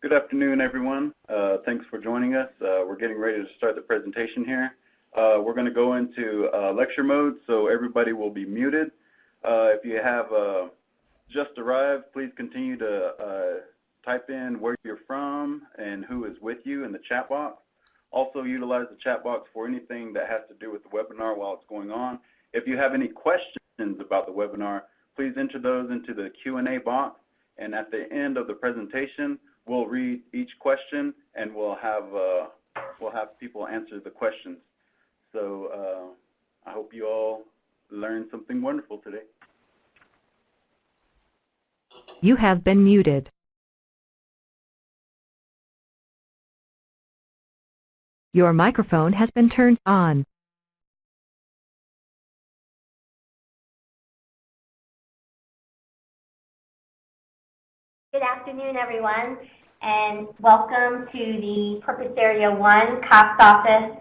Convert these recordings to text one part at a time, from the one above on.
Good afternoon, everyone. Thanks for joining us. We're getting ready to start the presentation here. We're going to go into lecture mode, so everybody will be muted. If you have just arrived, please continue to type in where you're from and who is with you in the chat box. Also utilize the chat box for anything that has to do with the webinar while it's going on. If you have any questions about the webinar, please enter those into the Q&A box, and at the end of the presentation, we'll read each question and we'll have people answer the questions. So I hope you all learned something wonderful today. You have been muted. Your microphone has been turned on. Good afternoon, everyone, and welcome to the Purpose Area 1 COPS Office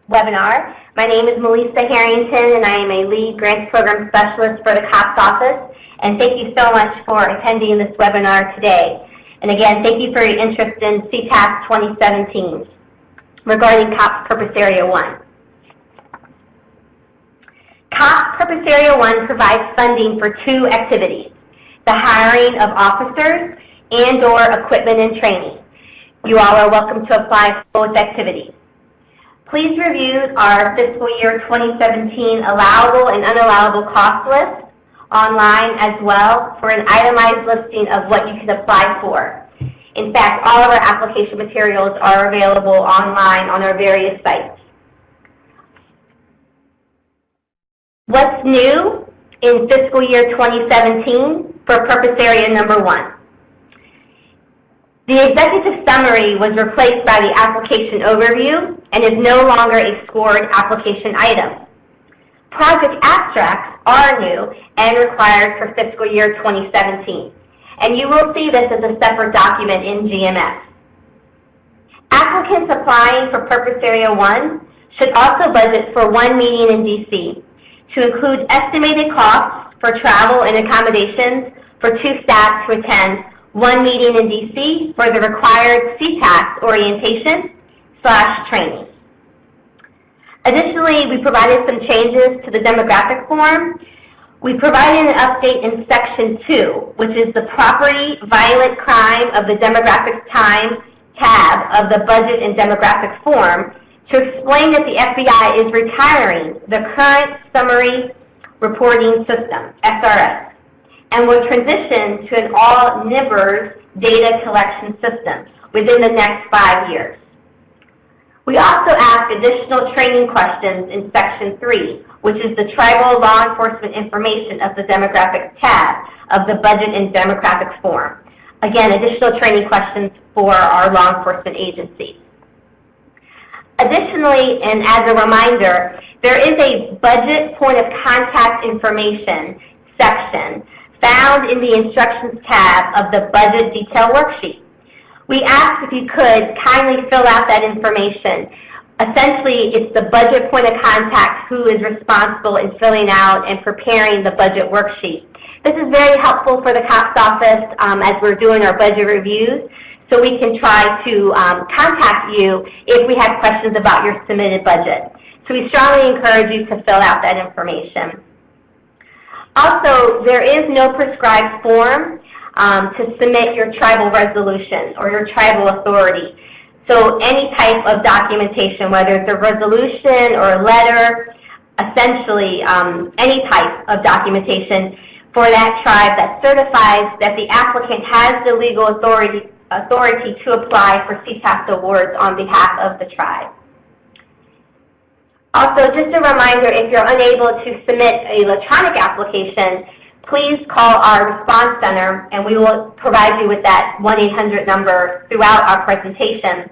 webinar. My name is Melissa Harrington, and I am a Lead Grants Program Specialist for the COPS Office. And thank you so much for attending this webinar today. And again, thank you for your interest in CTAS 2017 regarding COPS Purpose Area 1. COPS Purpose Area 1 provides funding for two activities: the hiring of officers and/or equipment and training. You all are welcome to apply for both activities. Please review our fiscal year 2017 allowable and unallowable cost list online as well for an itemized listing of what you can apply for. In fact, all of our application materials are available online on our various sites. What's new in fiscal year 2017 for Purpose Area number 1? The executive summary was replaced by the application overview and is no longer a scored application item. Project abstracts are new and required for fiscal year 2017, and you will see this as a separate document in GMS. Applicants applying for Purpose Area 1 should also budget for one meeting in DC to include estimated costs for travel and accommodations for two staff to attend one meeting in DC for the required CTAS orientation/training. Additionally, we provided some changes to the demographic form. We provided an update in Section 2, which is the Property, Violent Crime of the Demographics Time tab of the Budget and Demographic form to explain that the FBI is retiring the current Summary Reporting System, SRS, and will transition to an all NIBRS data collection system within the next 5 years. We also asked additional training questions in Section 3, which is the Tribal Law Enforcement Information of the Demographics tab of the Budget and Demographics form. Again, additional training questions for our law enforcement agencies. Additionally, and as a reminder, there is a budget point of contact information section found in the instructions tab of the budget detail worksheet. We asked if you could kindly fill out that information. Essentially, it's the budget point of contact who is responsible in filling out and preparing the budget worksheet. This is very helpful for the COPS office as we're doing our budget reviews, so we can try to contact you if we have questions about your submitted budget. So we strongly encourage you to fill out that information. Also, there is no prescribed form to submit your tribal resolution or your tribal authority. So any type of documentation, whether it's a resolution or a letter, essentially any type of documentation for that tribe that certifies that the applicant has the legal authority to apply for CTAS awards on behalf of the tribe. Also, just a reminder, if you're unable to submit an electronic application, please call our response center and we will provide you with that 1-800 number throughout our presentation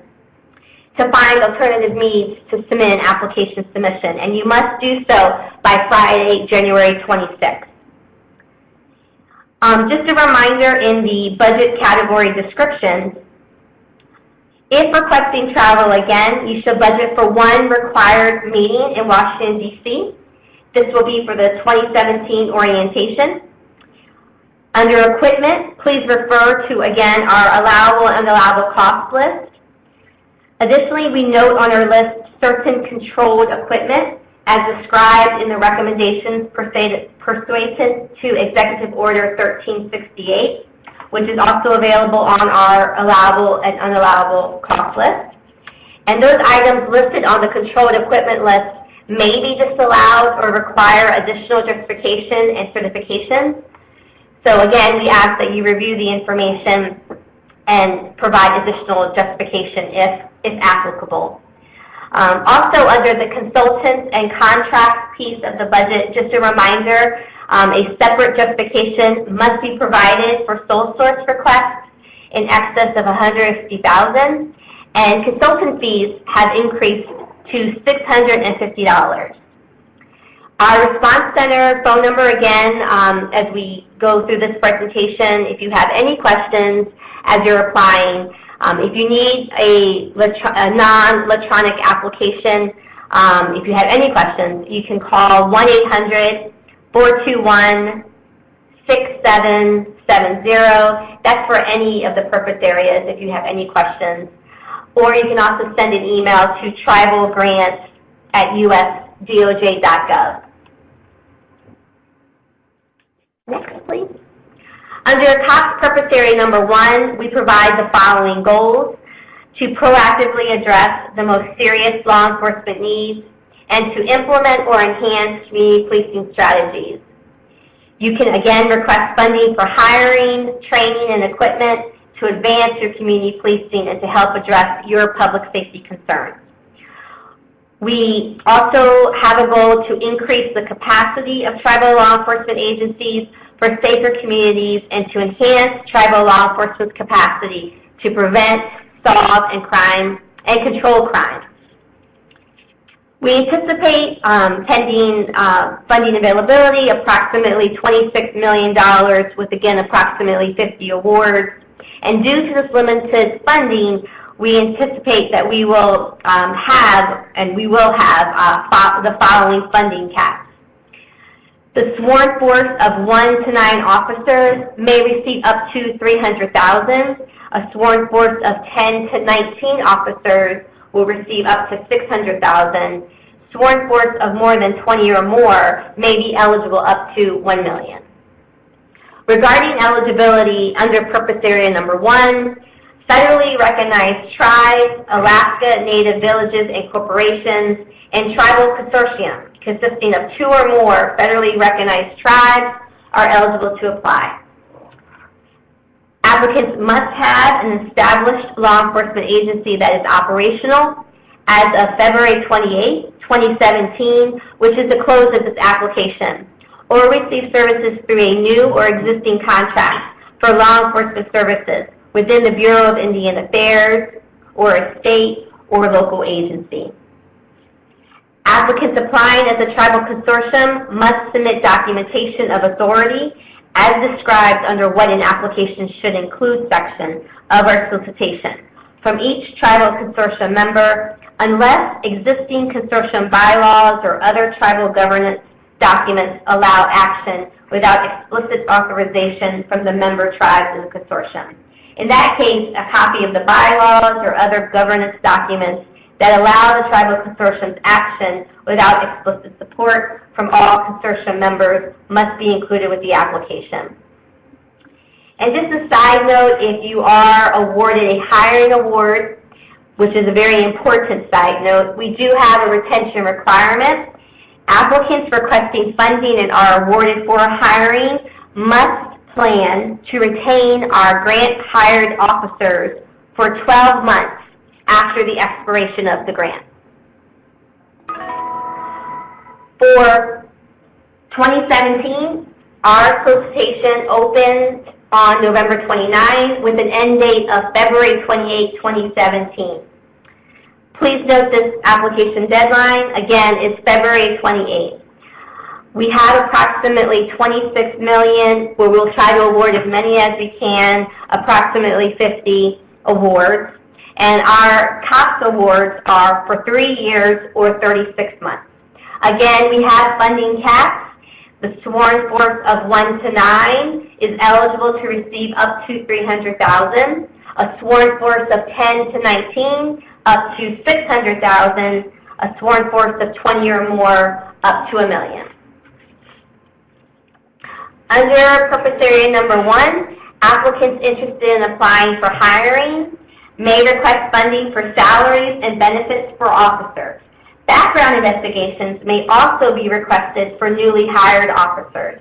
to find alternative means to submit an application submission. And you must do so by Friday, January 26th. Just a reminder in the budget category description, if requesting travel again, you should budget for one required meeting in Washington, D.C. This will be for the 2017 orientation. Under equipment, please refer to, again, our allowable and unallowable cost list. Additionally, we note on our list certain controlled equipment as described in the recommendations pursuant to Executive Order 1368, which is also available on our allowable and unallowable cost list. And those items listed on the controlled equipment list may be disallowed or require additional justification and certification. So again, we ask that you review the information and provide additional justification if applicable. Also, under the consultants and contracts piece of the budget, just a reminder, a separate justification must be provided for sole source requests in excess of $150,000, and consultant fees have increased to $650. Our response center phone number, again, as we go through this presentation, if you have any questions as you're applying, if you need a non-electronic application, if you have any questions, you can call 1-800-421-6770. That's for any of the purpose areas if you have any questions. Or you can also send an email to tribalgrants@usdoj.gov. Next, please. Under COPS purpose area number 1, we provide the following goals: to proactively address the most serious law enforcement needs and to implement or enhance community policing strategies. You can again request funding for hiring, training, and equipment to advance your community policing and to help address your public safety concerns. We also have a goal to increase the capacity of tribal law enforcement agencies for safer communities and to enhance tribal law enforcement's capacity to prevent, solve, and control crime. We anticipate pending funding availability approximately $26 million with, again, approximately 50 awards. And due to this limited funding, we anticipate that we will have the following funding caps. The sworn force of 1 to 9 officers may receive up to $300,000. A sworn force of 10 to 19 officers will receive up to $600,000. Sworn force of more than 20 or more may be eligible up to $1 million. Regarding eligibility under purpose area number 1, federally recognized tribes, Alaska Native villages and corporations, and tribal consortium consisting of 2 or more federally recognized tribes are eligible to apply. Applicants must have an established law enforcement agency that is operational as of February 28, 2017, which is the close of this application, or receive services through a new or existing contract for law enforcement services within the Bureau of Indian Affairs or a state or local agency. Applicants applying as a tribal consortium must submit documentation of authority as described under what an application should include section of our solicitation from each tribal consortium member unless existing consortium bylaws or other tribal governance documents allow action without explicit authorization from the member tribes in the consortium. In that case, a copy of the bylaws or other governance documents that allow the tribal consortium's action without explicit support from all consortium members must be included with the application. And just a side note, if you are awarded a hiring award, which is a very important side note, we do have a retention requirement. Applicants requesting funding and are awarded for hiring must plan to retain our grant-hired officers for 12 months after the expiration of the grant. For 2017, our solicitation opened on November 29 with an end date of February 28, 2017. Please note this application deadline, again, is February 28. We have approximately $26 million, where we'll try to award as many as we can, approximately 50 awards. And our COPS awards are for 3 years or 36 months. Again, we have funding caps. The sworn force of 1 to 9 is eligible to receive up to $300,000. A sworn force of 10 to 19, up to $600,000. A sworn force of 20 or more, up to $1 million. Under purpose area number 1, applicants interested in applying for hiring may request funding for salaries and benefits for officers. Background investigations may also be requested for newly hired officers.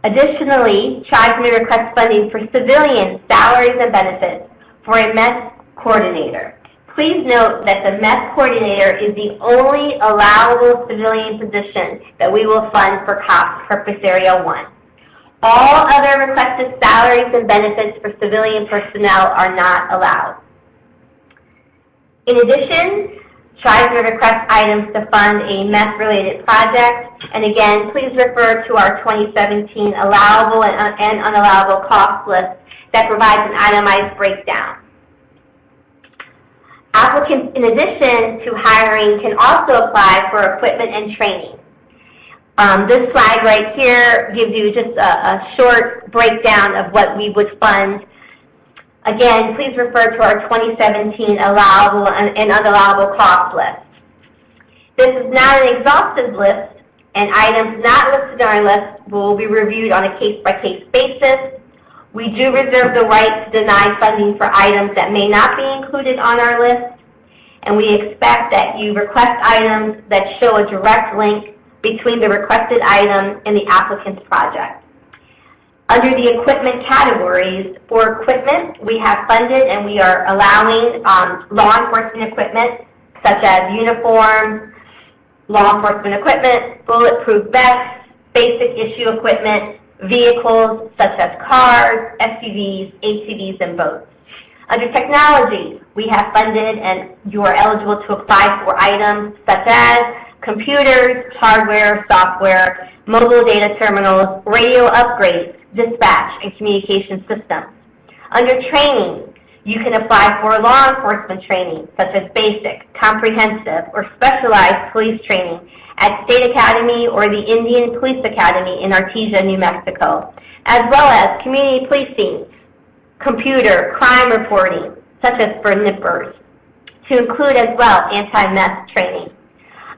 Additionally, tribes may request funding for civilian salaries and benefits for a mess coordinator. Please note that the mess coordinator is the only allowable civilian position that we will fund for COPS Purpose Area 1. All other requested salaries and benefits for civilian personnel are not allowed. In addition, tribes may request items to fund a meth-related project, and again, please refer to our 2017 allowable and unallowable cost list that provides an itemized breakdown. Applicants, in addition to hiring, can also apply for equipment and training. This slide right here gives you just a short breakdown of what we would fund. Again, please refer to our 2017 allowable and unallowable cost list. This is not an exhaustive list, and items not listed on our list will be reviewed on a case-by-case basis. We do reserve the right to deny funding for items that may not be included on our list, and we expect that you request items that show a direct link between the requested item and the applicant's project. Under the equipment categories, for equipment, we have funded and we are allowing law enforcement equipment such as uniforms, law enforcement equipment, bulletproof vests, basic issue equipment, vehicles such as cars, SUVs, ATVs, and boats. Under technology, we have funded and you are eligible to apply for items such as computers, hardware, software, mobile data terminals, radio upgrades, dispatch, and communication systems. Under training, you can apply for law enforcement training, such as basic, comprehensive, or specialized police training at State Academy or the Indian Police Academy in Artesia, New Mexico, as well as community policing, computer, crime reporting, such as for NIPPers, to include as well anti-meth training.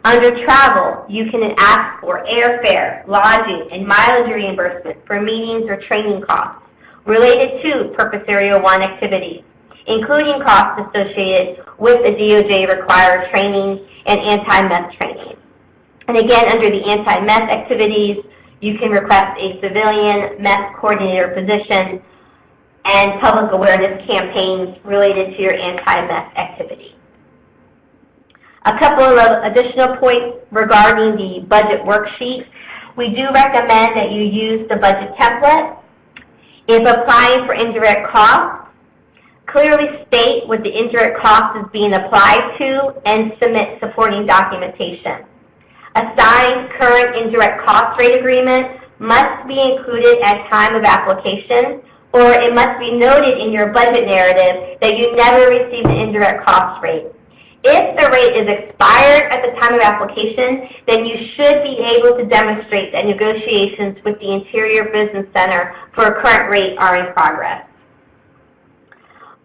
Under travel, you can ask for airfare, lodging, and mileage reimbursement for meetings or training costs related to Purpose Area 1 activities, including costs associated with the DOJ-required training and anti-meth training. And again, under the anti-meth activities, you can request a civilian meth coordinator position and public awareness campaigns related to your anti-meth activity. A couple of additional points regarding the budget worksheet. We do recommend that you use the budget template. If applying for indirect costs, clearly state what the indirect cost is being applied to and submit supporting documentation. A signed current indirect cost rate agreement must be included at time of application, or it must be noted in your budget narrative that you never received the indirect cost rate. If the rate is expired at the time of application, then you should be able to demonstrate that negotiations with the Interior Business Center for a current rate are in progress.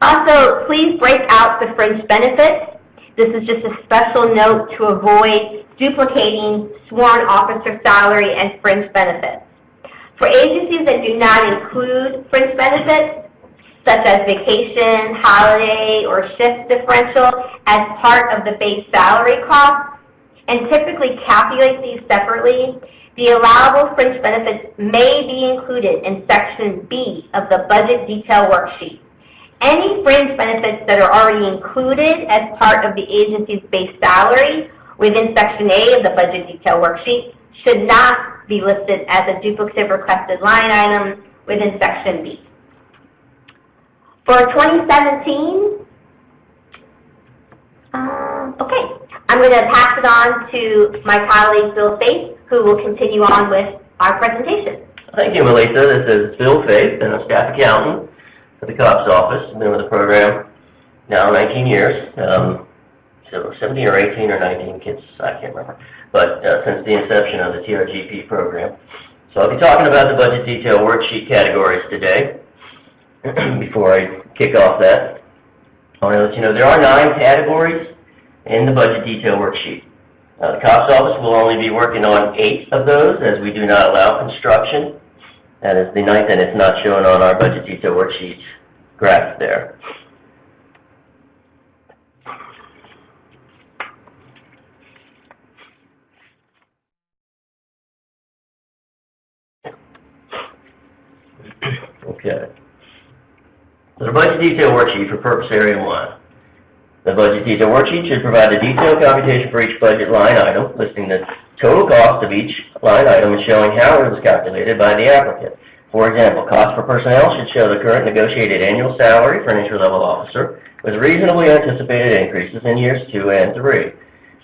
Also, please break out the fringe benefits. This is just a special note to avoid duplicating sworn officer salary and fringe benefits. For agencies that do not include fringe benefits, such as vacation, holiday, or shift differential as part of the base salary cost, and typically calculate these separately, the allowable fringe benefits may be included in Section B of the Budget Detail Worksheet. Any fringe benefits that are already included as part of the agency's base salary within Section A of the Budget Detail Worksheet should not be listed as a duplicative requested line item within Section B. For 2017, I'm going to pass it on to my colleague, Bill Faith, who will continue on with our presentation. Thank you, Melissa. This is Bill Faith, and I'm staff accountant at the COPS office. I've been with the program now 19 years, so 17 or 18 or 19 kids, I can't remember, but since the inception of the TRGP program. So I'll be talking about the budget detail worksheet categories today. Before I kick off that, I want to let you know there are 9 categories in the budget detail worksheet. The COPS office will only be working on 8 of those, as we do not allow construction. That is the 9th, and it's not shown on our budget detail worksheet graph there. Okay. So the budget detail worksheet for purpose area 1. The budget detail worksheet should provide a detailed computation for each budget line item, listing the total cost of each line item and showing how it was calculated by the applicant. For example, cost for personnel should show the current negotiated annual salary for an entry-level officer with reasonably anticipated increases in years 2 and 3.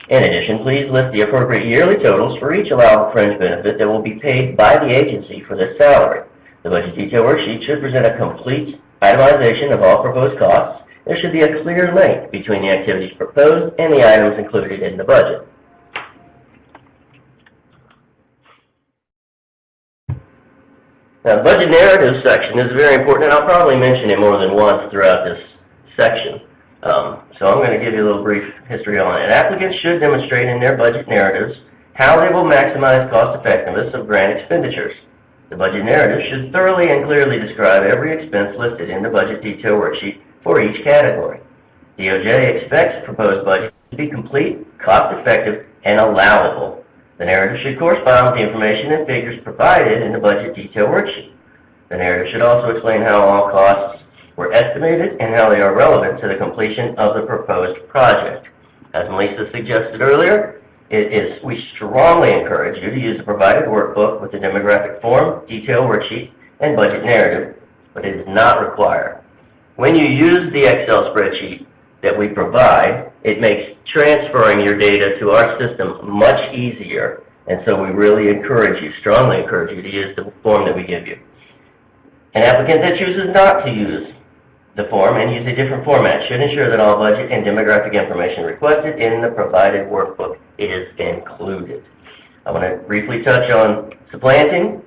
In addition, please list the appropriate yearly totals for each allowable fringe benefit that will be paid by the agency for this salary. The budget detail worksheet should present a complete itemization of all proposed costs. There should be a clear link between the activities proposed and the items included in the budget. Now, the budget narrative section is very important, and I'll probably mention it more than once throughout this section. So I'm going to give you a little brief history on it. Applicants should demonstrate in their budget narratives how they will maximize cost effectiveness of grant expenditures. The budget narrative should thoroughly and clearly describe every expense listed in the budget detail worksheet for each category. DOJ expects proposed budget to be complete, cost-effective, and allowable. The narrative should correspond with the information and figures provided in the budget detail worksheet. The narrative should also explain how all costs were estimated and how they are relevant to the completion of the proposed project. As Melissa suggested earlier, we strongly encourage you to use the provided workbook with the demographic form, detail worksheet, and budget narrative, but it is not required. When you use the Excel spreadsheet that we provide, it makes transferring your data to our system much easier, and so we really strongly encourage you to use the form that we give you. An applicant that chooses not to use the form and use a different format should ensure that all budget and demographic information requested in the provided workbook is included. I want to briefly touch on supplanting.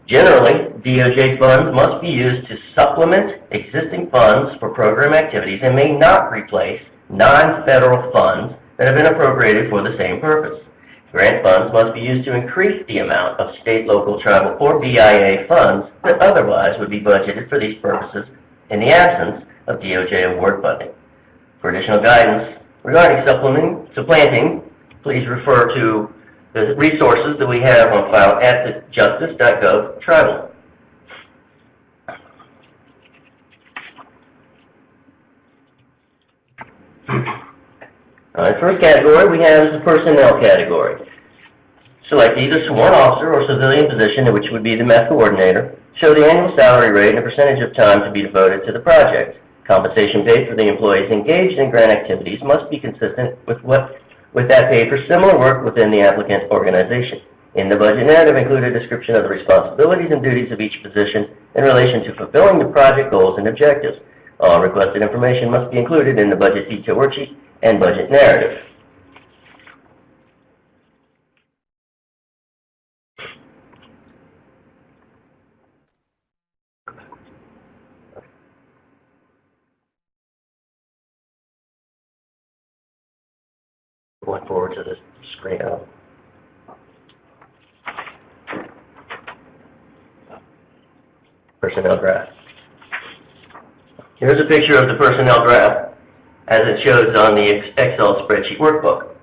Generally, DOJ funds must be used to supplement existing funds for program activities and may not replace non-federal funds that have been appropriated for the same purpose. Grant funds must be used to increase the amount of state, local, tribal, or BIA funds that otherwise would be budgeted for these purposes in the absence of DOJ award funding. For additional guidance regarding supplanting, please refer to the resources that we have on file at the justice.gov tribal. The first category we have is the personnel category. Select either sworn officer or civilian position, which would be the MEF coordinator. Show the annual salary rate and a percentage of time to be devoted to the project. Compensation paid for the employees engaged in grant activities must be consistent with that paid for similar work within the applicant organization. In the budget narrative, include a description of the responsibilities and duties of each position in relation to fulfilling the project goals and objectives. All requested information must be included in the budget detail worksheet and budget narrative. Going forward to the screen. Personnel graph. Here's a picture of the personnel graph as it shows on the Excel spreadsheet workbook.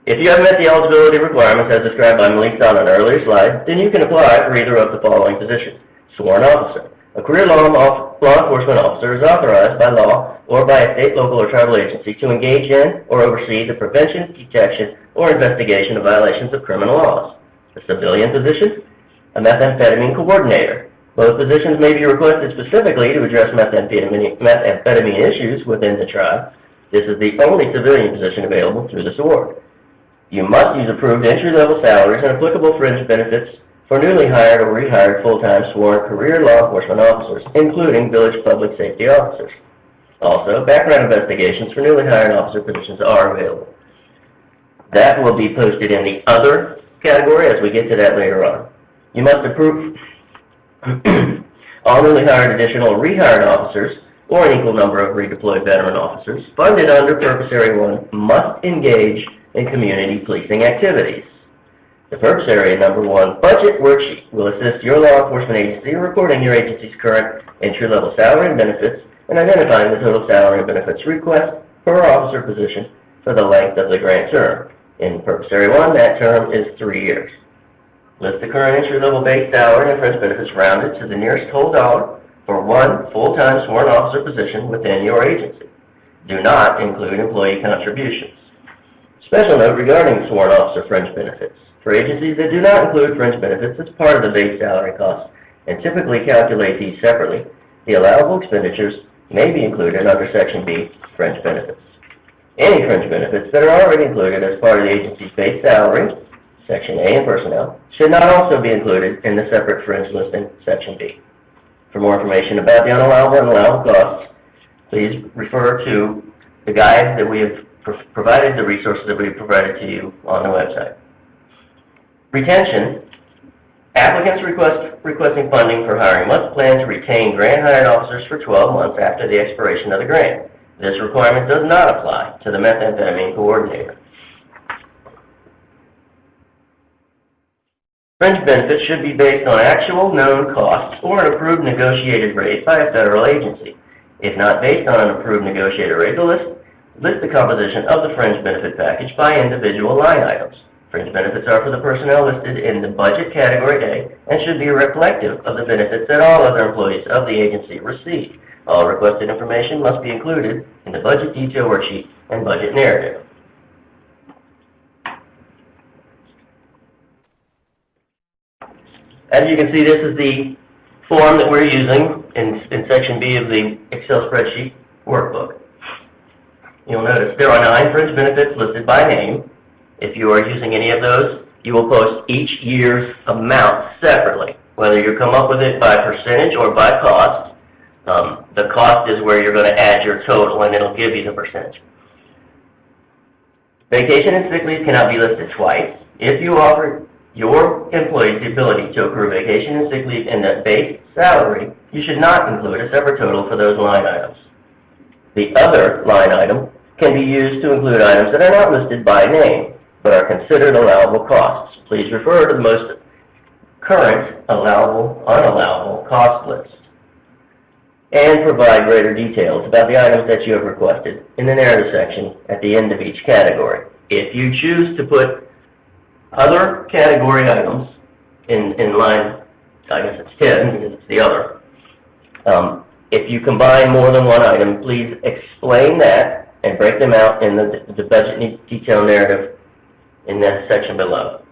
If you have met the eligibility requirements as described by Malik on an earlier slide, then you can apply for either of the following positions. Sworn officer. A career law enforcement officer is authorized by law or by a state, local, or tribal agency to engage in or oversee the prevention, detection, or investigation of violations of criminal laws. The civilian position, a methamphetamine coordinator. Both positions may be requested specifically to address methamphetamine issues within the tribe. This is the only civilian position available through this award. You must use approved entry-level salaries and applicable fringe benefits for newly hired or rehired full-time sworn career law enforcement officers, including village public safety officers. Also, background investigations for newly hired officer positions are available. That will be posted in the other category as we get to that later on. You must approve all newly hired additional rehired officers or an equal number of redeployed veteran officers funded under Purpose Area 1 must engage in community policing activities. The Purpose Area Number 1 budget worksheet will assist your law enforcement agency in reporting your agency's current entry-level salary and benefits and identifying the total salary and benefits request per officer position for the length of the grant term. In Purpose Area 1, that term is 3 years. List the current entry-level base salary and fringe benefits rounded to the nearest whole dollar for one full-time sworn officer position within your agency. Do not include employee contributions. Special note regarding sworn officer fringe benefits. For agencies that do not include fringe benefits as part of the base salary cost and typically calculate these separately, the allowable expenditures may be included under Section B, fringe benefits. Any fringe benefits that are already included as part of the agency's base salary, Section A in personnel, should not also be included in the separate fringe listing, Section B. For more information about the unallowable and allowable costs, please refer to the guide that we have provided, the resources that we have provided to you on the website. Retention. Applicants requesting funding for hiring must plan to retain grant-hired officers for 12 months after the expiration of the grant. This requirement does not apply to the methamphetamine coordinator. Fringe benefits should be based on actual known costs or an approved negotiated rate by a federal agency. If not based on an approved negotiated rate, list the composition of the fringe benefit package by individual line items. Fringe benefits are for the personnel listed in the budget category A and should be reflective of the benefits that all other employees of the agency receive. All requested information must be included in the budget detail worksheet and budget narrative. As you can see, this is the form that we're using in Section B of the Excel spreadsheet workbook. You'll notice there are 9 fringe benefits listed by name. If you are using any of those, you will post each year's amount separately, whether you come up with it by percentage or by cost. The cost is where you're going to add your total, and it'll give you the percentage. Vacation and sick leave cannot be listed twice. If you offer your employees the ability to accrue vacation and sick leave in the base salary, you should not include a separate total for those line items. The other line item can be used to include items that are not listed by name, but are considered allowable costs. Please refer to the most current allowable, unallowable cost list, and provide greater details about the items that you have requested in the narrative section at the end of each category. If you choose to put other category items in line, I guess it's 10 because it's the other. If you combine more than one item, please explain that and break them out in the budget detail narrative in that section below.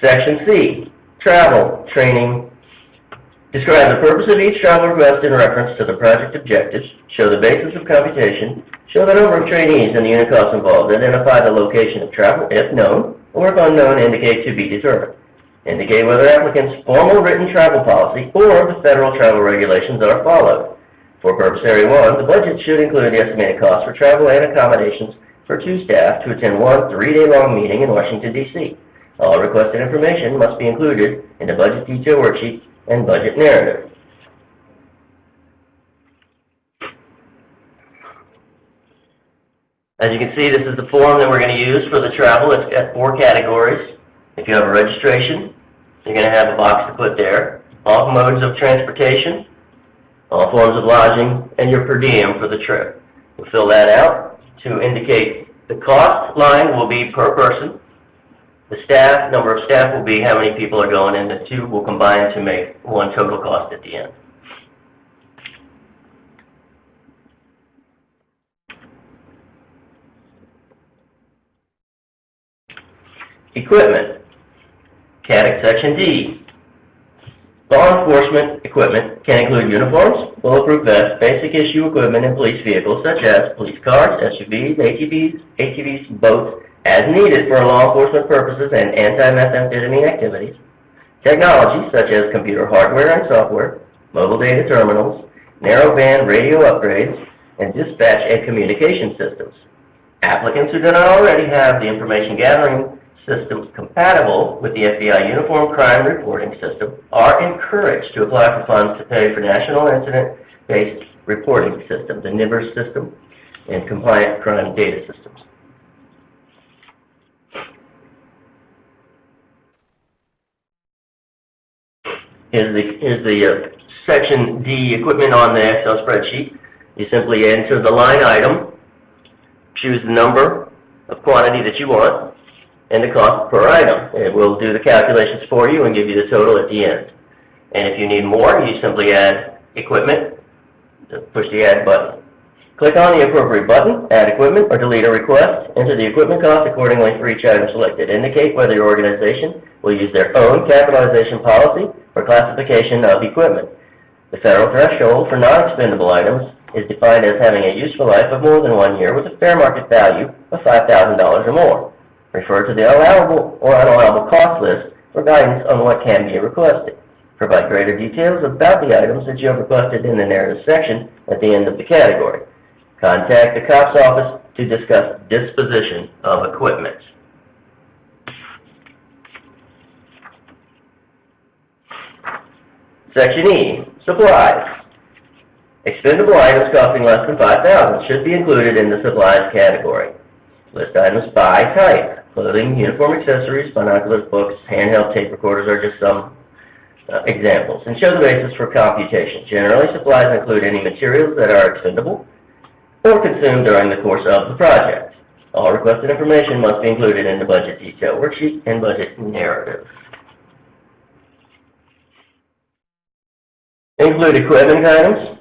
Section C, travel, training. Describe the purpose of each travel request in reference to the project objectives, show the basis of computation, show the number of trainees and the unit costs involved, identify the location of travel, if known, or if unknown, indicate to be determined. Indicate whether applicants' formal written travel policy or the federal travel regulations are followed. For Purpose Area 1, the budget should include the estimated cost for travel and accommodations for 2 staff to attend one 3-day-long meeting in Washington, D.C. All requested information must be included in the budget detail worksheet and budget narrative. As you can see, this is the form that we're going to use for the travel. It's got 4 categories. If you have a registration, you're going to have a box to put there. All modes of transportation, all forms of lodging, and your per diem for the trip. We'll fill that out to indicate the cost line will be per person. The staff, number of staff will be how many people are going in. The 2 will combine to make one total cost at the end. Equipment. Section D. Law enforcement equipment can include uniforms, bulletproof vests, basic issue equipment in police vehicles such as police cars, SUVs, ATVs, boats, as needed for law enforcement purposes and anti-methamphetamine activities, technology such as computer hardware and software, mobile data terminals, narrowband radio upgrades, and dispatch and communication systems. Applicants who do not already have the information gathering systems compatible with the FBI Uniform Crime Reporting System are encouraged to apply for funds to pay for National Incident-Based Reporting System, the NIBRS system, and compliant crime data systems. Here's the Section D equipment on the Excel spreadsheet. You simply enter the line item, choose the number of quantity that you want, and the cost per item. It will do the calculations for you and give you the total at the end. And if you need more, you simply add equipment, push the add button. Click on the appropriate button, add equipment, or delete a request. Enter the equipment cost accordingly for each item selected. Indicate whether your organization will use their own capitalization policy for classification of equipment. The federal threshold for non-expendable items is defined as having a useful life of more than 1 year with a fair market value of $5,000 or more. Refer to the allowable or unallowable cost list for guidance on what can be requested. Provide greater details about the items that you have requested in the narrative section at the end of the category. Contact the COPS office to discuss disposition of equipment. Section E, supplies. Expendable items costing less than $5,000 should be included in the supplies category. List items by type. Clothing, uniform accessories, binoculars, books, handheld tape recorders are just some examples, and show the basis for computation. Generally, supplies include any materials that are expendable or consumed during the course of the project. All requested information must be included in the budget detail worksheet and budget narrative. Include equipment items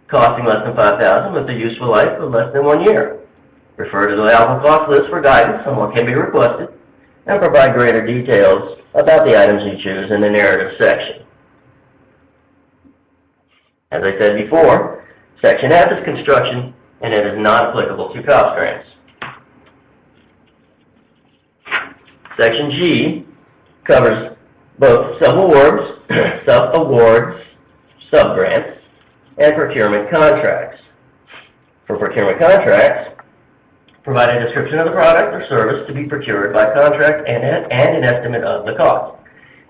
costing less than $5,000 with a useful life of less than 1 year. Refer to the allowable cost list for guidance on what can be requested, and provide greater details about the items you choose in the narrative section. As I said before, Section F is construction, and it is not applicable to COPS grants. Section G covers both subawards, subgrants, and procurement contracts. For procurement contracts, provide a description of the product or service to be procured by contract and an estimate of the cost.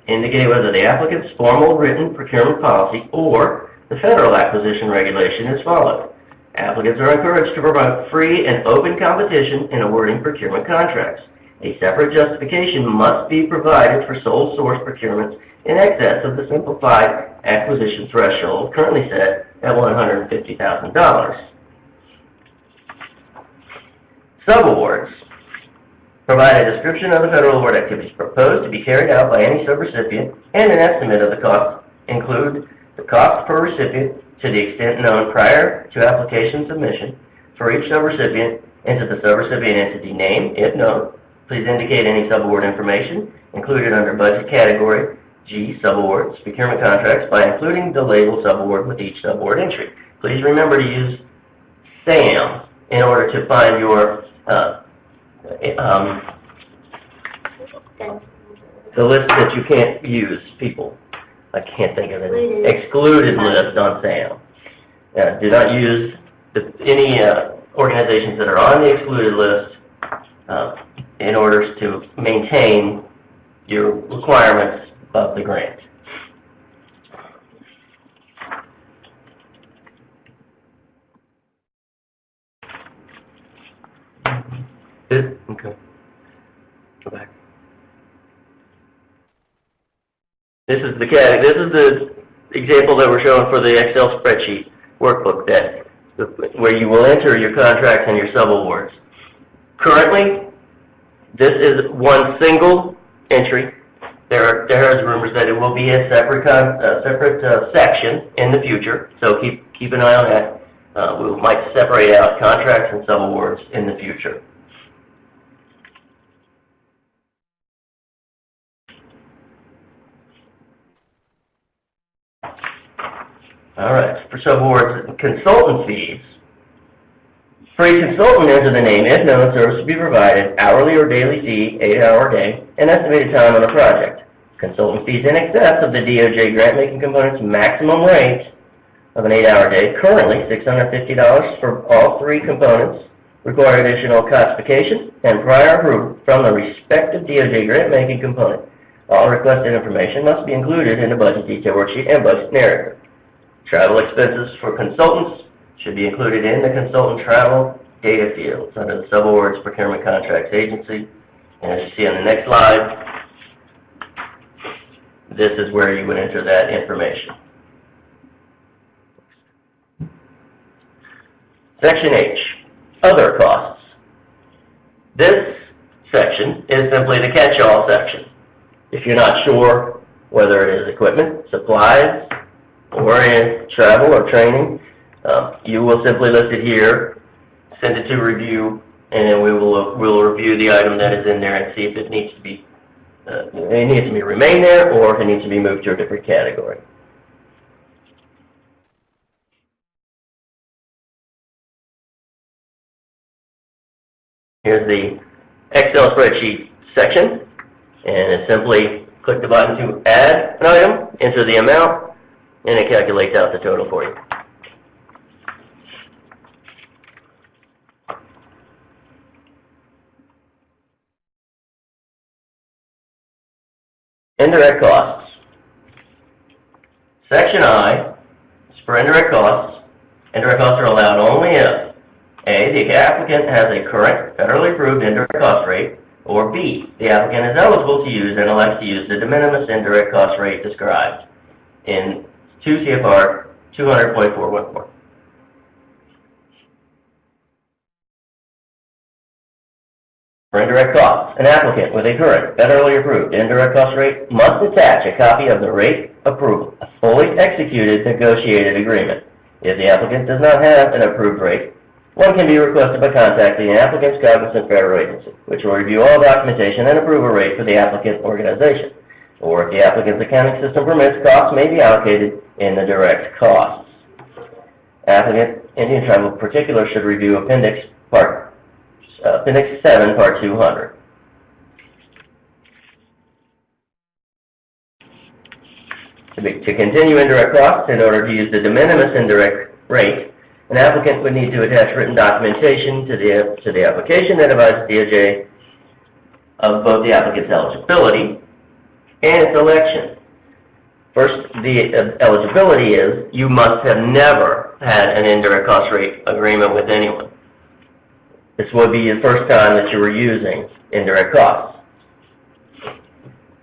Indicate whether the applicant's formal written procurement policy or the federal acquisition regulation is followed. Applicants are encouraged to promote free and open competition in awarding procurement contracts. A separate justification must be provided for sole source procurements in excess of the simplified acquisition threshold currently set at $150,000. Subawards provide a description of the federal award activities proposed to be carried out by any subrecipient and an estimate of the cost. Include the cost per recipient to the extent known prior to application submission for each subrecipient into the subrecipient entity name, if known. Please indicate any subaward information included under budget category G, subawards, procurement contracts, by including the label subaward with each subaward entry. Please remember to use SAM in order to find your the list that you can't use, people. I can't think of it. Excluded list on SAM. Do not use any organizations that are on the excluded list in order to maintain your requirements of the grant. Okay. Go back. This is the example that we're showing for the Excel spreadsheet workbook where you will enter your contracts and your subawards. Currently, this is one single entry. There is rumors that it will be a separate section in the future, so keep an eye on that. We might separate out contracts and subawards in the future. All right, for subawards, consultant fees For a consultant, enter the name, if known, service to be provided, hourly or daily fee, 8-hour day, and estimated time on a project. Consultant fees in excess of the DOJ grant-making component's maximum rate of an 8-hour day, currently $650 for all 3 components, require additional classification and prior approval from the respective DOJ grant-making component. All requested information must be included in the budget detail worksheet and budget narrative. Travel expenses for consultants should be included in the consultant travel data fields under the subawards procurement contracts agency. And as you see on the next slide, this is where you would enter that information. Section H, other costs. This section is simply the catch-all section. If you're not sure whether it is equipment, supplies, or in travel or training, you will simply list it here, send it to review, and then we'll review the item that is in there and see if it needs to be remain there or if it needs to be moved to a different category. Here's the Excel spreadsheet section, and it's simply click the button to add an item, enter the amount, and it calculates out the total for you. Indirect costs. Section I is for indirect costs. Indirect costs are allowed only if A, the applicant has a current federally approved indirect cost rate, or B, the applicant is eligible to use and elects to use the de minimis indirect cost rate described in 2 CFR 200.414. For indirect costs, an applicant with a current federally approved indirect cost rate must attach a copy of the rate approval, a fully executed negotiated agreement. If the applicant does not have an approved rate, one can be requested by contacting the applicant's cognizant federal agency, which will review all documentation and approve a rate for the applicant organization. Or if the applicant's accounting system permits, costs may be allocated in the direct costs. Applicant Indian Tribal particular should review Appendix 7, Part 200. To continue indirect costs, in order to use the de minimis indirect rate, an applicant would need to attach written documentation to the application that advises DOJ of both the applicant's eligibility and its election. First, the eligibility is you must have never had an indirect cost rate agreement with anyone. This would be the first time that you were using indirect costs.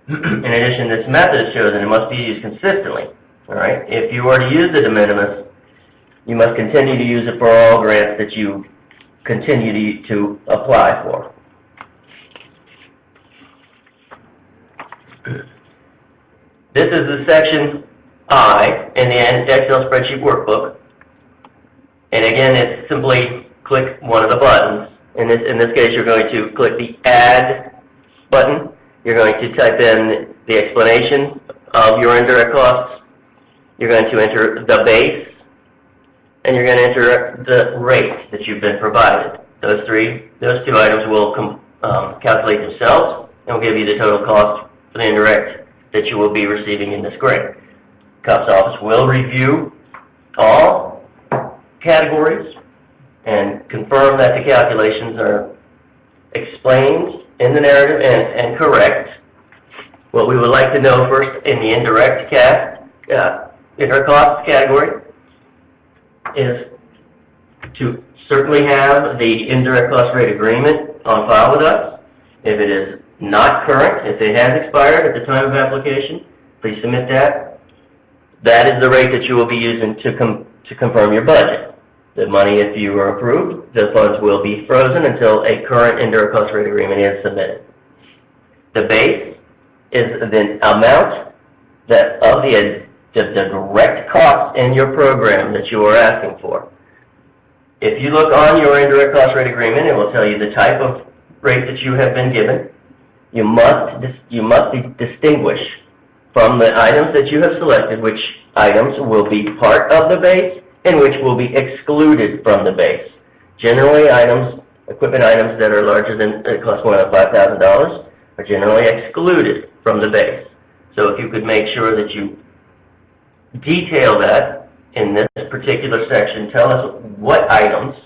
In addition, this method shows that it must be used consistently. All right? If you are to use the de minimis, you must continue to use it for all grants that you continue to apply for. This is the section I in the Excel spreadsheet workbook. And again, it's simply click one of the buttons. In this case, you're going to click the Add button. You're going to type in the explanation of your indirect costs. You're going to enter the base, and you're going to enter the rate that you've been provided. Those two items will calculate themselves and will give you the total cost for the indirect that you will be receiving in this grant. COPS office will review all categories and confirm that the calculations are explained in the narrative and correct. What we would like to know first in the indirect cost category is to certainly have the indirect cost rate agreement on file with us. If it is not current, if it has expired at the time of application, please submit that. That is the rate that you will be using to confirm your budget. The money, if you are approved, the funds will be frozen until a current indirect cost rate agreement is submitted. The base is the amount of the direct cost in your program that you are asking for. If you look on your indirect cost rate agreement, it will tell you the type of rate that you have been given. You must distinguish from the items that you have selected which items will be part of the base and which will be excluded from the base. Generally, equipment items that are larger than, that cost more than $5,000 are generally excluded from the base. So if you could make sure that you detail that in this particular section, tell us what items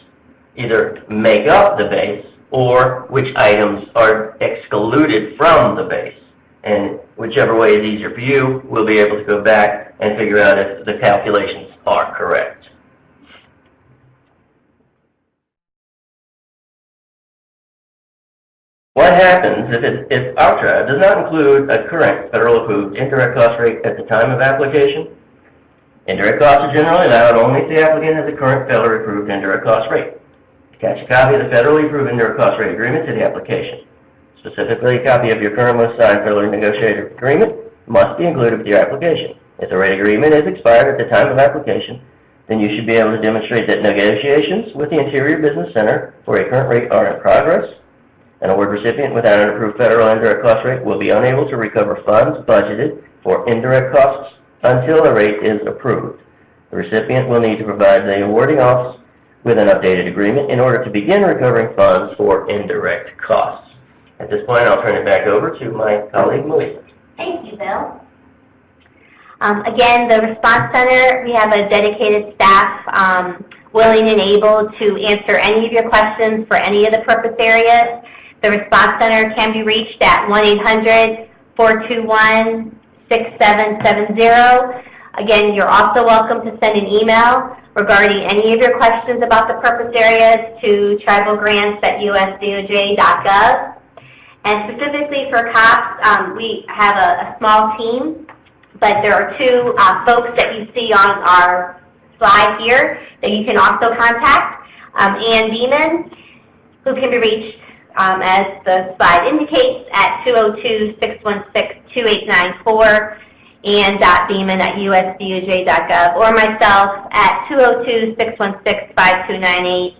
either make up the base or which items are excluded from the base. And whichever way is easier for you, we'll be able to go back and figure out if the calculations are correct. What happens if our tribe does not include a current federal approved indirect cost rate at the time of application? Indirect costs are generally allowed only if the applicant has a current federally approved indirect cost rate. Attach a copy of the federally approved indirect cost rate agreement to the application. Specifically, a copy of your current most signed federally negotiated agreement must be included with your application. If the rate agreement is expired at the time of application, then you should be able to demonstrate that negotiations with the Interior Business Center for a current rate are in progress. An award recipient without an approved federal indirect cost rate will be unable to recover funds budgeted for indirect costs until a rate is approved. The recipient will need to provide the awarding office with an updated agreement in order to begin recovering funds for indirect costs. At this point, I'll turn it back over to my colleague, Melissa. Thank you, Bill. Again, the Response Center, we have a dedicated staff willing and able to answer any of your questions for any of the purpose areas. The Response Center can be reached at 1-800-421-6770. Again, you're also welcome to send an email regarding any of your questions about the purpose areas to tribalgrants@usdoj.gov. And specifically for COPS, we have a small team, but there are two folks that you see on our slide here that you can also contact. Ann Beeman, who can be reached, as the slide indicates, at 202-616-2894, and .beeman@usdoj.gov, or myself at 202-616-5298,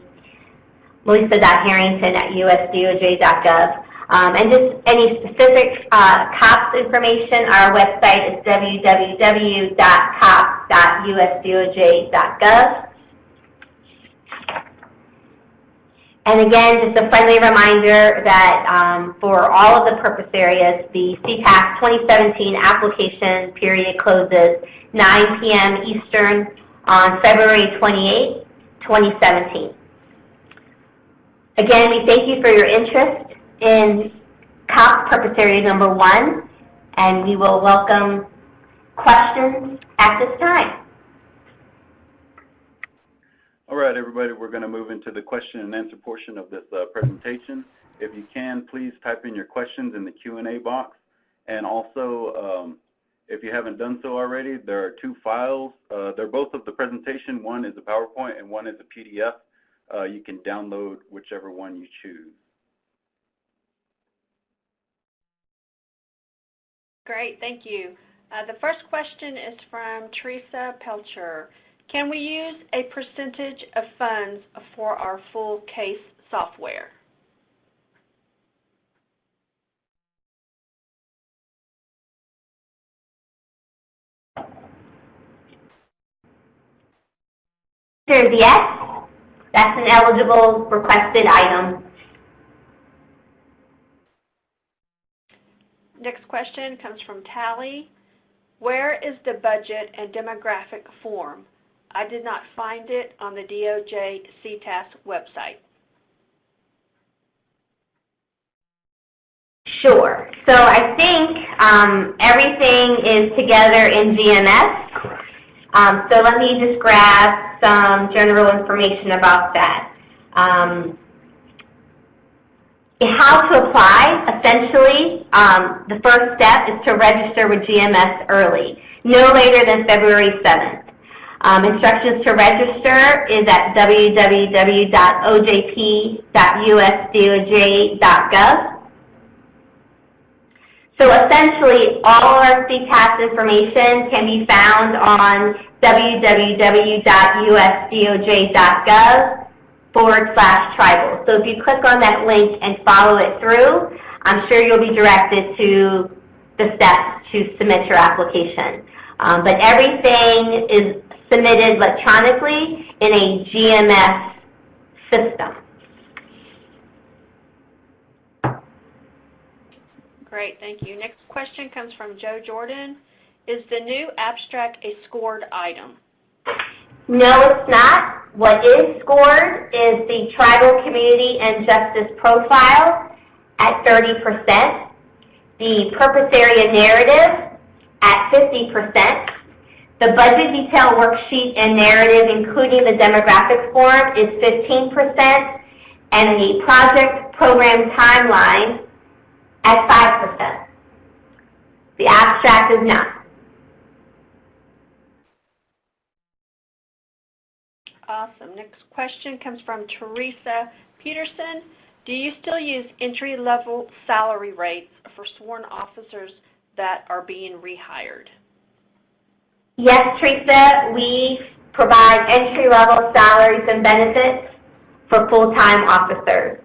melissa.harrington@usdoj.gov. And just any specific COPS information, our website is www.cops.usdoj.gov. And again, just a friendly reminder that for all of the purpose areas, the CTAS 2017 application period closes 9 p.m. Eastern on February 28, 2017. Again, we thank you for your interest in COPS purpose area number 1, and we will welcome questions at this time. All right, everybody, we're going to move into the question and answer portion of this presentation. If you can, please type in your questions in the Q&A box. And also, if you haven't done so already, there are 2 files. They're both of the presentation. One is a PowerPoint and one is a PDF. You can download whichever one you choose. Great, thank you. The first question is from Teresa Pelcher. Can we use a percentage of funds for our full case software? Here's yes. That's an eligible requested item. Next question comes from Tally. Where is the budget and demographic form? I did not find it on the DOJ CTAS website. Sure. So I think everything is together in GMS. Correct. So let me just grab some general information about that. How to apply, essentially, the first step is to register with GMS early, no later than February 7th. Instructions to register is at www.ojp.usdoj.gov. So essentially, all our CTAS information can be found on www.usdoj.gov/tribal. So if you click on that link and follow it through, I'm sure you'll be directed to the steps to submit your application. But everything is submitted electronically in a GMS system. Great, thank you. Next question comes from Joe Jordan. Is the new abstract a scored item? No, it's not. What is scored is the tribal community and justice profile at 30%, the purpose area narrative at 50%, the budget detail worksheet and narrative, including the demographics form, is 15%, and the project program timeline at 5%. The abstract is not. Awesome. Next question comes from Teresa Peterson. Do you still use entry-level salary rates for sworn officers that are being rehired? Yes, Teresa, we provide entry-level salaries and benefits for full-time officers.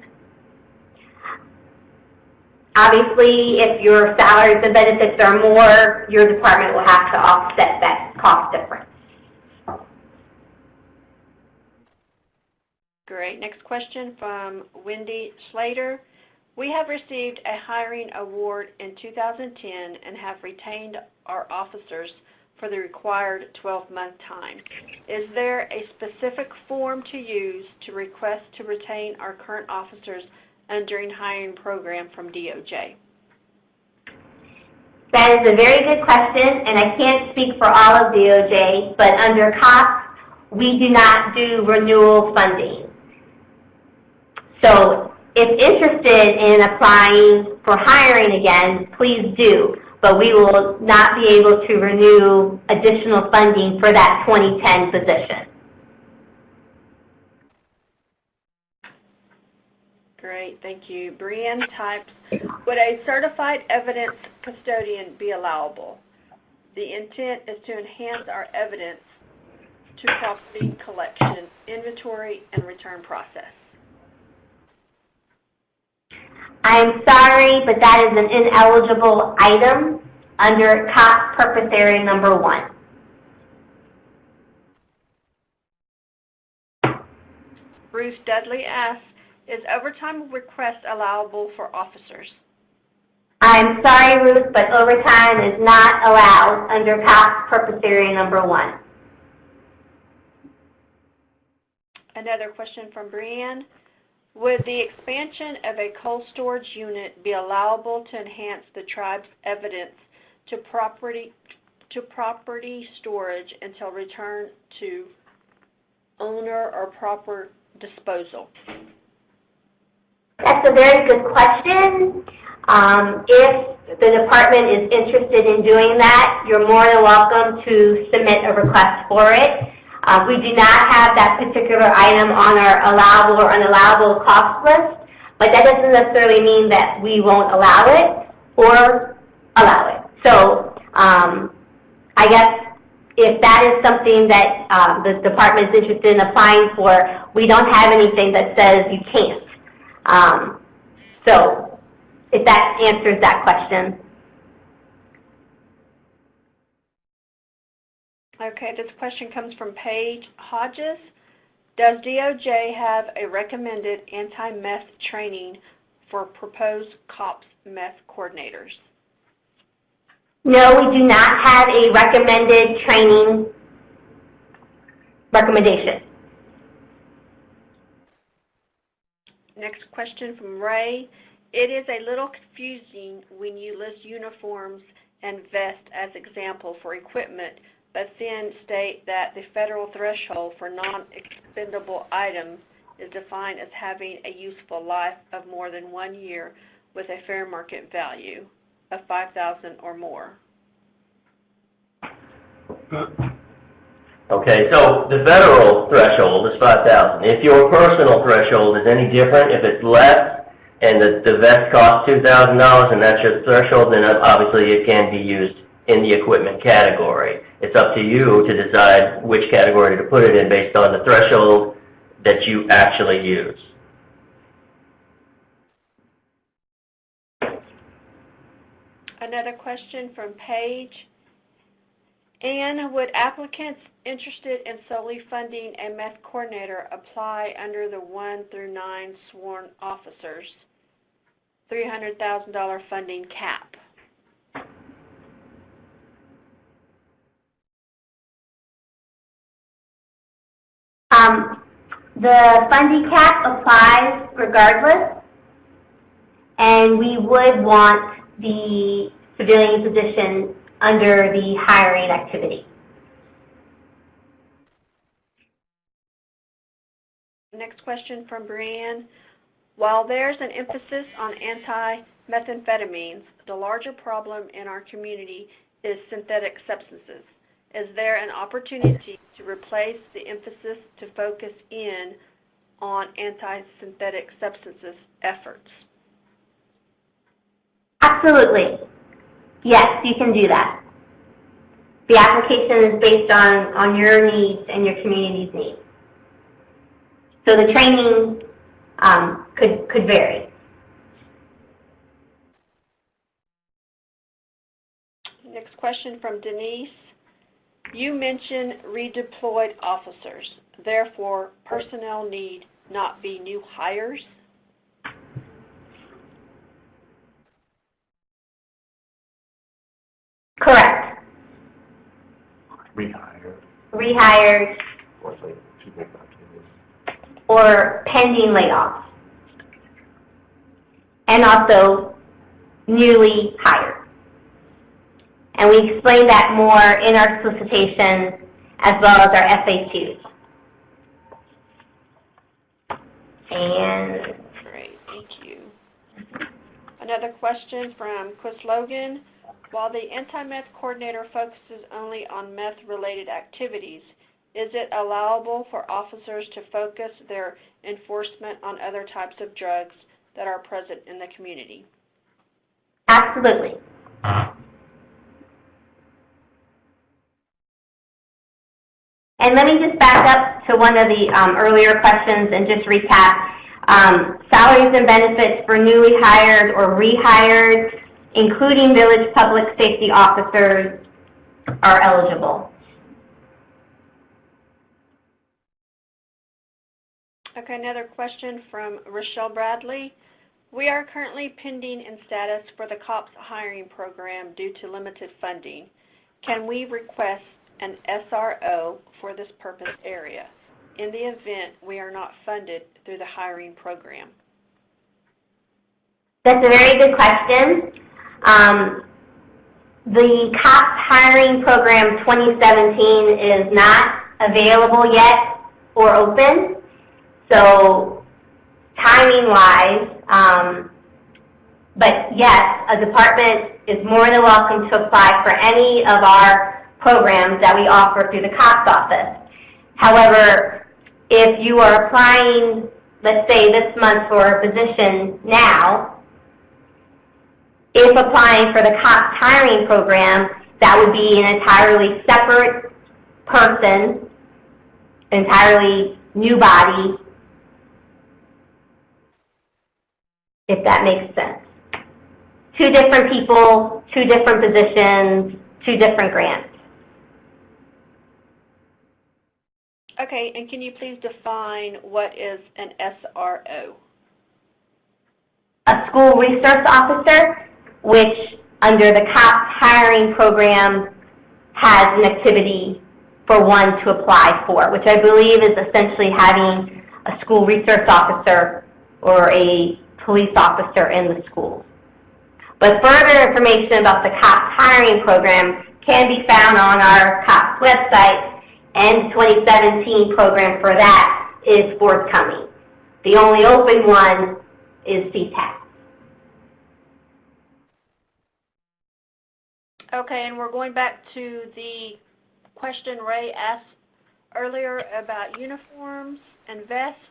Obviously, if your salaries and benefits are more, your department will have to offset that cost difference. Great. Next question from Wendy Slater. We have received a hiring award in 2010 and have retained our officers for the required 12-month time. Is there a specific form to use to request to retain our current officers under a hiring program from DOJ? That is a very good question, and I can't speak for all of DOJ, but under COPS, we do not do renewal funding. So if interested in applying for hiring again, please do, but we will not be able to renew additional funding for that 2010 position. Great, thank you. Brienne types, would a certified evidence custodian be allowable? The intent is to enhance our evidence to property collection, inventory, and return process. I'm sorry, but that is an ineligible item under COPS Purpose Area Number 1. Bruce Dudley asks, is overtime request allowable for officers? I'm sorry, Ruth, but overtime is not allowed under COPS Purpose Area Number 1. Another question from Brienne. Would the expansion of a cold storage unit be allowable to enhance the tribe's evidence to property storage until return to owner or proper disposal? That's a very good question. If the department is interested in doing that, you're more than welcome to submit a request for it. We do not have that particular item on our allowable or unallowable cost list, but that doesn't necessarily mean that we won't allow it or allow it. So I guess if that is something that the department is interested in applying for, we don't have anything that says you can't. So if that answers that question. Okay, this question comes from Paige Hodges. Does DOJ have a recommended anti-meth training for proposed COPS meth coordinators? No, we do not have a recommended training recommendation. Next question from Ray. It is a little confusing when you list uniforms and vests as example for equipment, but then state that the federal threshold for non-expendable items is defined as having a useful life of more than 1 year with a fair market value of $5,000 or more. Okay, so the federal threshold is $5,000. If your personal threshold is any different, if it's less and the vest costs $2,000 and that's your threshold, then obviously it can be used in the equipment category. It's up to you to decide which category to put it in based on the threshold that you actually use. Another question from Paige. And would applicants interested in solely funding a meth coordinator apply under the 1 through 9 sworn officers $300,000 funding cap? The funding cap applies regardless, and we would want the civilian position under the hiring activity. Next question from Brianne. While there's an emphasis on anti-methamphetamines, the larger problem in our community is synthetic substances. Is there an opportunity to replace the emphasis to focus in on anti-synthetic substances efforts? Absolutely. Yes, you can do that. The application is based on your needs and your community's needs. So the training could vary. Next question from Denise. You mentioned redeployed officers. Therefore, personnel need not be new hires? Correct. Rehired. Or pending layoffs. And also newly hired. And we explain that more in our solicitation as well as our FAQs. And great, thank you. Another question from Chris Logan. While the anti-meth coordinator focuses only on meth-related activities, is it allowable for officers to focus their enforcement on other types of drugs that are present in the community? Absolutely. And let me just back up to one of the earlier questions and just recap. Salaries and benefits for newly hired or rehired, including village public safety officers, are eligible. Okay, another question from Rochelle Bradley. We are currently pending in status for the COPS hiring program due to limited funding. Can we request an SRO for this purpose area in the event we are not funded through the hiring program? That's a very good question. The COPS hiring program 2017 is not available yet or open. So timing-wise, but yes, a department is more than welcome to apply for any of our programs that we offer through the COPS office. However, if you are applying, let's say this month for a position now, if applying for the COPS hiring program, that would be an entirely separate person, entirely new body, if that makes sense. Two different people, two different positions, two different grants. Okay, and can you please define what is an SRO? A school resource officer, which under the COPS hiring program has an activity for one to apply for, which I believe is essentially having a school resource officer or a police officer in the school. But further information about the COPS hiring program can be found on our COPS website, and the 2017 program for that is forthcoming. The only open one is CTAS. Okay, and we're going back to the question Ray asked earlier about uniforms and vests.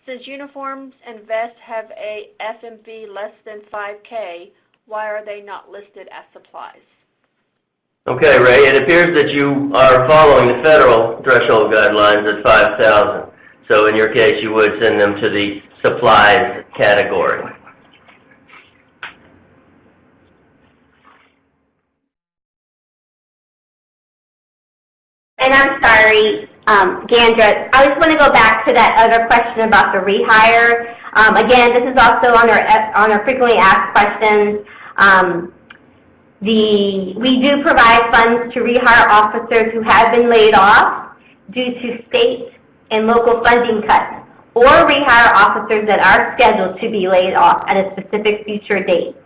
Since uniforms and vests have a FMV less than 5K, why are they not listed as supplies? Okay, Ray, it appears that you are following the federal threshold guidelines at 5,000. So in your case, you would send them to the supplies category. and I'm sorry, Gandra, I just want to go back to that other question about the rehire. Again, this is also on our frequently asked questions. We do provide funds to rehire officers who have been laid off due to state and local funding cuts, or rehire officers that are scheduled to be laid off at a specific future date.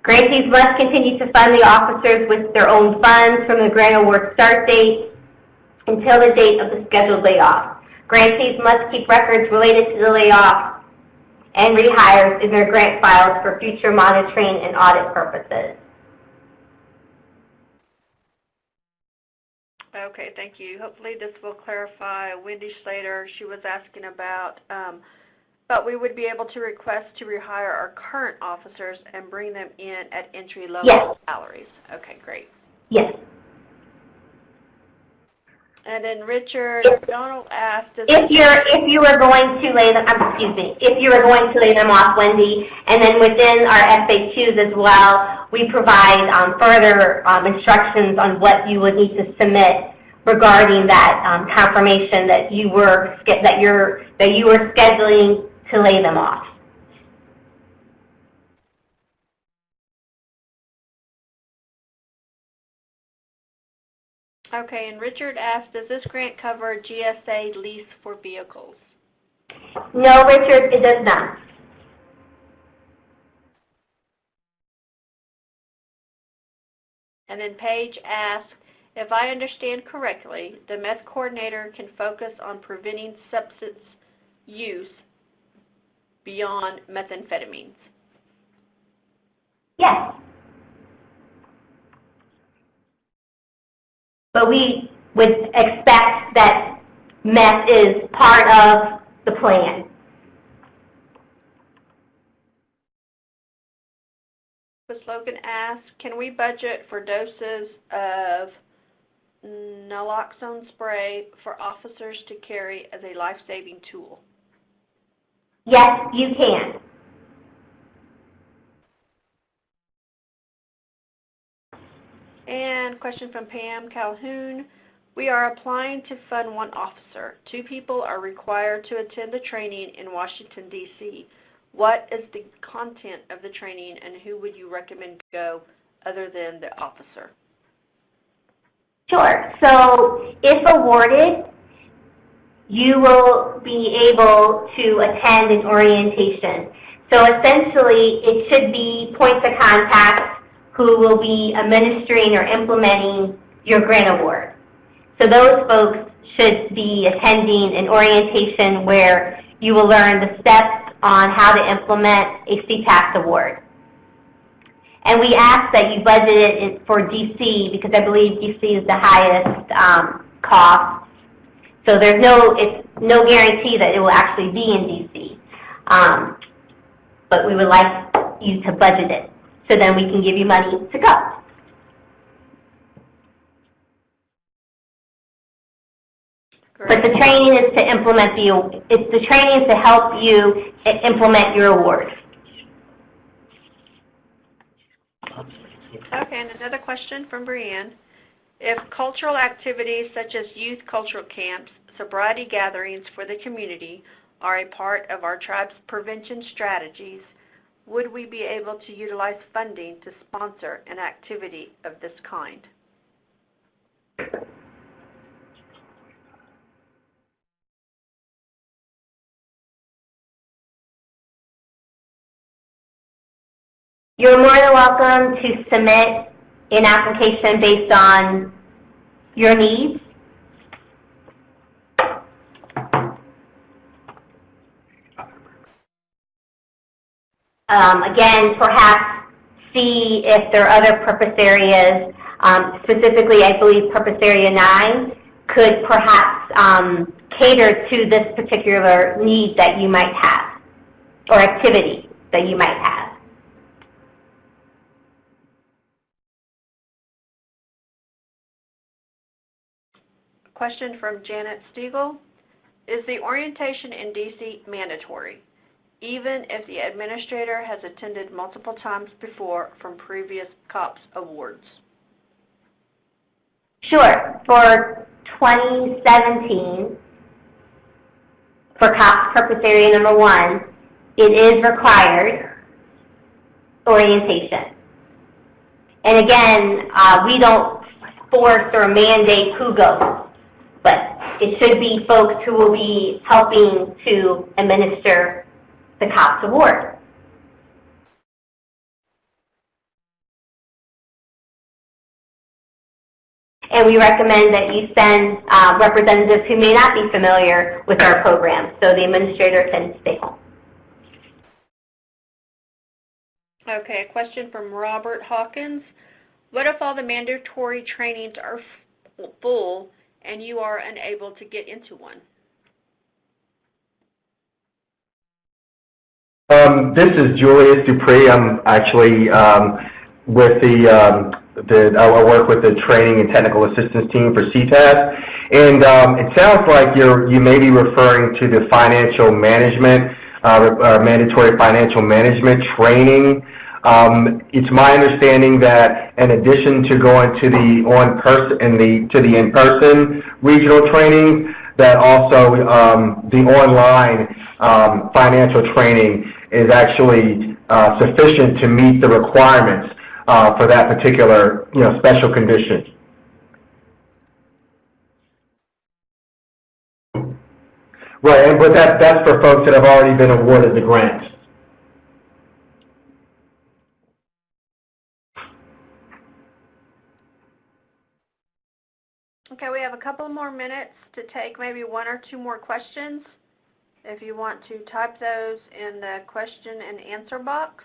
Grantees must continue to fund the officers with their own funds from the grant award start date until the date of the scheduled layoff. Grantees must keep records related to the layoff and rehires in their grant files for future monitoring and audit purposes. Okay, thank you. Hopefully this will clarify. Wendy Slater, she was asking about, but we would be able to request to rehire our current officers and bring them in at entry-level salaries. Okay, great. Yes. And then Richard Donald asked, if you were going to lay them, if you were going to lay them off, Wendy, and then within our FAQs as well, we provide further instructions on what you would need to submit regarding that confirmation that you were scheduling to lay them off. Okay, and Richard asked, does this grant cover GSA lease for vehicles? No, Richard, it does not. And then Paige asked, if I understand correctly, the meth coordinator can focus on preventing substance use beyond methamphetamines. Yes. But we would expect that meth is part of the plan. Ms. Logan asked, can we budget for doses of naloxone spray for officers to carry as a life-saving tool? Yes, you can. And question from Pam Calhoun. We are applying to fund one officer. 2 people are required to attend the training in Washington, D.C. What is the content of the training, and who would you recommend go other than the officer? Sure. So if awarded, you will be able to attend an orientation. So essentially, it should be points of contact who will be administering or implementing your grant award. So those folks should be attending an orientation where you will learn the steps on how to implement a CTAS award. And we ask that you budget it for DC because I believe DC is the highest cost. So there's no guarantee that it will actually be in DC. But we would like you to budget it so then we can give you money to go. Great. But the training is to implement the training is to help you implement your award. Okay, and another question from Brianne. If cultural activities such as youth cultural camps, sobriety gatherings for the community are a part of our tribe's prevention strategies, would we be able to utilize funding to sponsor an activity of this kind? You're more than welcome to submit an application based on your needs. Again, perhaps see if there are other purpose areas. Specifically, I believe purpose area 9 could perhaps cater to this particular need that you might have or activity that you might have. Question from Janet Stiegel. Is the orientation in DC mandatory, even if the administrator has attended multiple times before from previous COPS awards? Sure. For 2017, for COPS purpose area number 1, it is required orientation. And again, we don't force or mandate who goes, but it should be folks who will be helping to administer the COPS award. And we recommend that you send representatives who may not be familiar with our program, so the administrator can stay home. Okay, a question from Robert Hawkins. What if all the mandatory trainings are full and you are unable to get into one? This is Julius Dupree. I'm actually with I work with the training and technical assistance team for CTAS, and it sounds like you may be referring to the financial management, mandatory financial management training. It's my understanding that in addition to going to the in-person regional training, that also the online financial training is actually sufficient to meet the requirements for that particular, special condition. Right, but that's for folks that have already been awarded the grant. Okay, we have a couple more minutes to take maybe 1 or 2 more questions. If you want to type those in the question and answer box.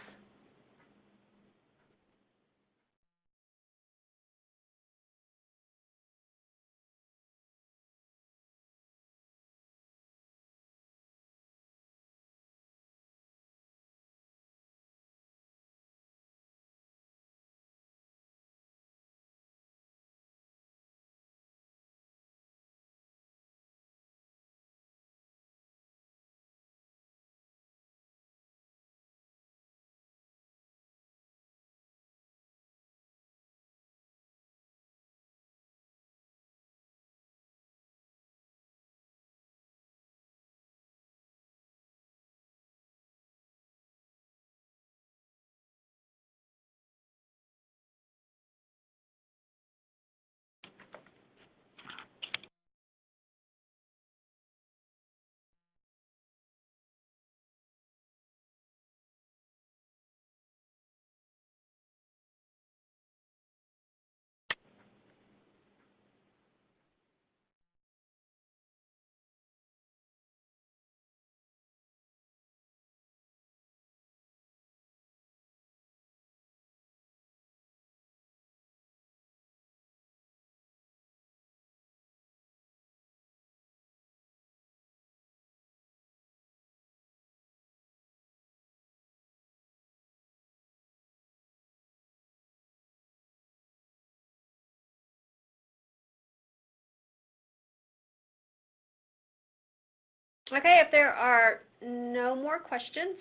Okay, if there are no more questions,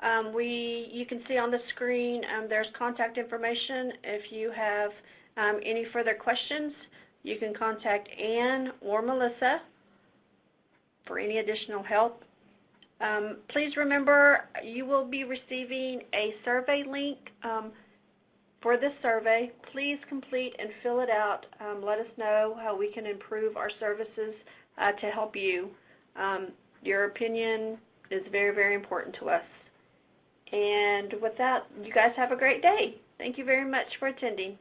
you can see on the screen there's contact information. If you have any further questions, you can contact Ann or Melissa for any additional help. Please remember, you will be receiving a survey link for this survey. Please complete and fill it out. Let us know how we can improve our services to help you. Your opinion is very, very important to us. And with that, you guys have a great day. Thank you very much for attending.